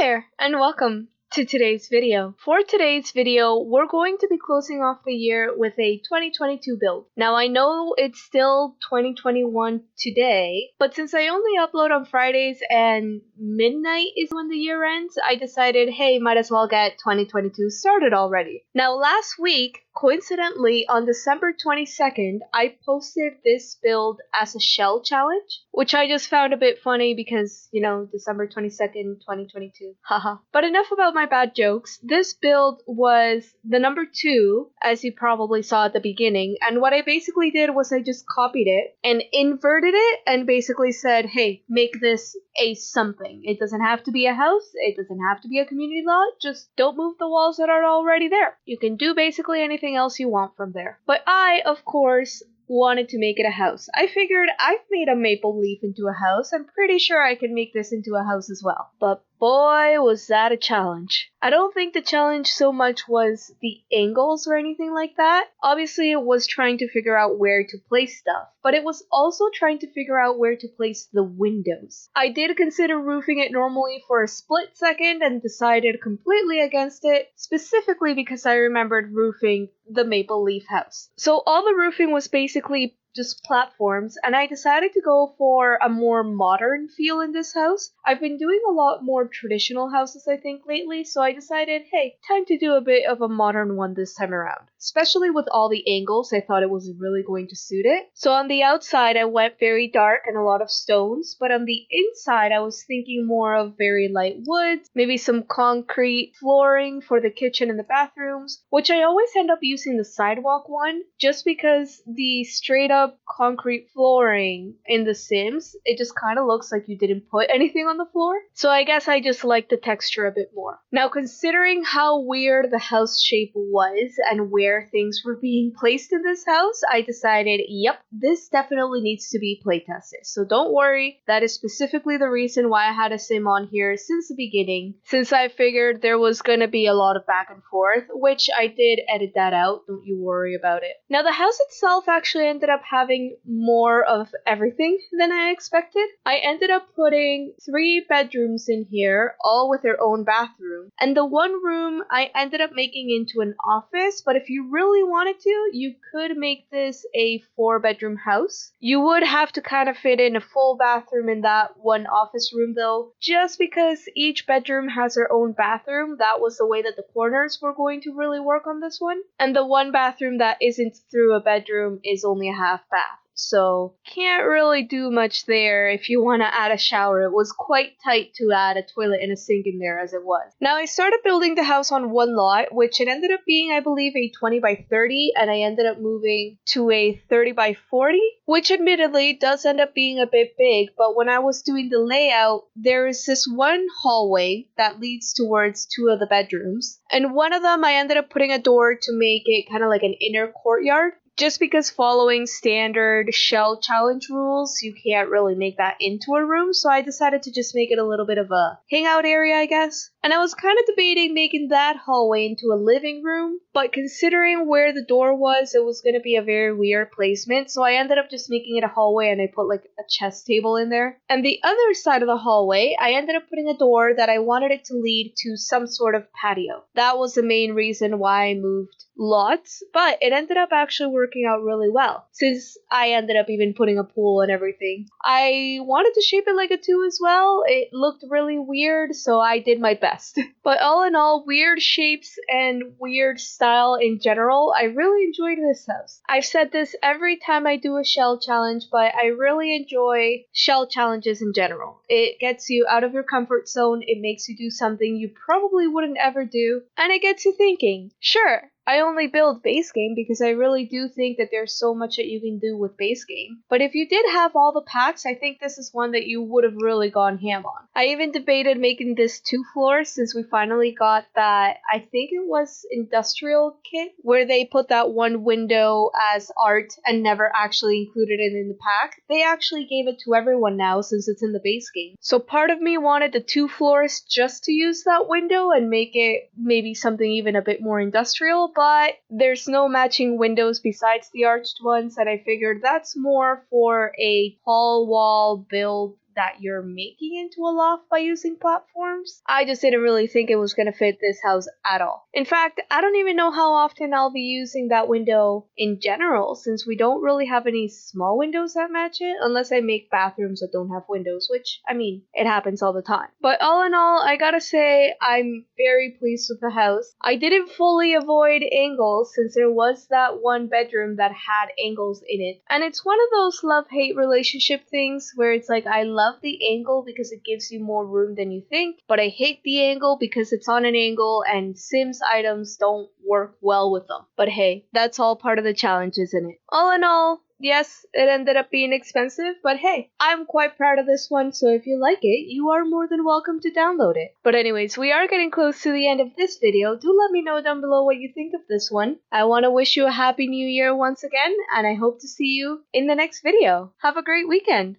there, and welcome to today's video. For today's video, we're going to be closing off the year with a 2022 build. Now, I know it's still 2021 today, but since I only upload on Fridays and midnight is when the year ends, I decided, hey, might as well get 2022 started already. Now, last week, coincidentally, on December 22nd, I posted this build as a shell challenge, which I just found a bit funny because, December 22nd, 2022. Haha. But enough about my bad jokes. This build was the number 2, as you probably saw at the beginning, and what I basically did was I just copied it and inverted it and basically said, hey, make this a something. It doesn't have to be a house, it doesn't have to be a community lot, just don't move the walls that are already there. You can do basically anything else you want from there. But I, of course, wanted to make it a house. I figured I've made a maple leaf into a house. I'm pretty sure I can make this into a house as well. But boy, was that a challenge. I don't think the challenge so much was the angles or anything like that. Obviously, it was trying to figure out where to place stuff, but it was also trying to figure out where to place the windows. I did consider roofing it normally for a split second and decided completely against it, specifically because I remembered roofing the maple leaf house. So all the roofing was basically just platforms, and I decided to go for a more modern feel in this house. I've been doing a lot more traditional houses, I think, lately, so I decided, hey, time to do a bit of a modern one this time around. Especially with all the angles, I thought it was really going to suit it. So on the outside, I went very dark and a lot of stones, but on the inside, I was thinking more of very light woods, maybe some concrete flooring for the kitchen and the bathrooms, which I always end up using the sidewalk one, just because the straight up concrete flooring in The Sims, it just kind of looks like you didn't put anything on the floor. So I guess I just like the texture a bit more. Now, considering how weird the house shape was and where things were being placed in this house, I decided, yep, this definitely needs to be playtested. So don't worry, that is specifically the reason why I had a sim on here since the beginning, since I figured there was gonna be a lot of back and forth, which I did edit that out, don't you worry about it. Now, the house itself actually ended up having more of everything than I expected. I ended up putting 3 bedrooms in here, all with their own bathroom. And the one room I ended up making into an office, but if you really wanted to, you could make this a 4-bedroom house. You would have to kind of fit in a full bathroom in that one office room though, just because each bedroom has their own bathroom. That was the way that the corners were going to really work on this one. And the one bathroom that isn't through a bedroom is only a half bath. So can't really do much there if you want to add a shower. It was quite tight to add a toilet and a sink in there as it was. Now I started building the house on one lot, which it ended up being, I believe, a 20 by 30, and I ended up moving to a 30 by 40, which admittedly does end up being a bit big, but when I was doing the layout, there is this one hallway that leads towards 2 of the bedrooms, and one of them I ended up putting a door to make it kind of like an inner courtyard. Just because following standard shell challenge rules, you can't really make that into a room, so I decided to just make it a little bit of a hangout area, I guess. And I was kind of debating making that hallway into a living room, but considering where the door was, it was going to be a very weird placement, so I ended up just making it a hallway and I put like a chess table in there. And the other side of the hallway, I ended up putting a door that I wanted it to lead to some sort of patio. That was the main reason why I moved lots, but it ended up actually working out really well, since I ended up even putting a pool and everything. I wanted to shape it like a 2 as well. It looked really weird, so I did my best. But all in all, weird shapes and weird style in general, I really enjoyed this house. I've said this every time I do a shell challenge, but I really enjoy shell challenges in general. It gets you out of your comfort zone, it makes you do something you probably wouldn't ever do, and it gets you thinking. Sure, I only build base game because I really do think that there's so much that you can do with base game. But if you did have all the packs, I think this is one that you would have really gone ham on. I even debated making this 2 floors since we finally got that, I think it was industrial kit, where they put that one window as art and never actually included it in the pack. They actually gave it to everyone now since it's in the base game. So part of me wanted the 2 floors just to use that window and make it maybe something even a bit more industrial, but there's no matching windows besides the arched ones, and I figured that's more for a tall wall build that you're making into a loft by using platforms. I just didn't really think it was going to fit this house at all. In fact, I don't even know how often I'll be using that window in general, since we don't really have any small windows that match it, unless I make bathrooms that don't have windows, which, I mean, it happens all the time. But all in all, I gotta say, I'm very pleased with the house. I didn't fully avoid angles, since there was that one bedroom that had angles in it. And it's one of those love-hate relationship things where it's like, I love the angle because it gives you more room than you think, but I hate the angle because it's on an angle and Sims items don't work well with them. But hey, that's all part of the challenge, isn't it? All in all, yes, it ended up being expensive, but hey, I'm quite proud of this one, so if you like it, you are more than welcome to download it. But anyways, we are getting close to the end of this video. Do let me know down below what you think of this one. I want to wish you a happy new year once again, and I hope to see you in the next video. Have a great weekend!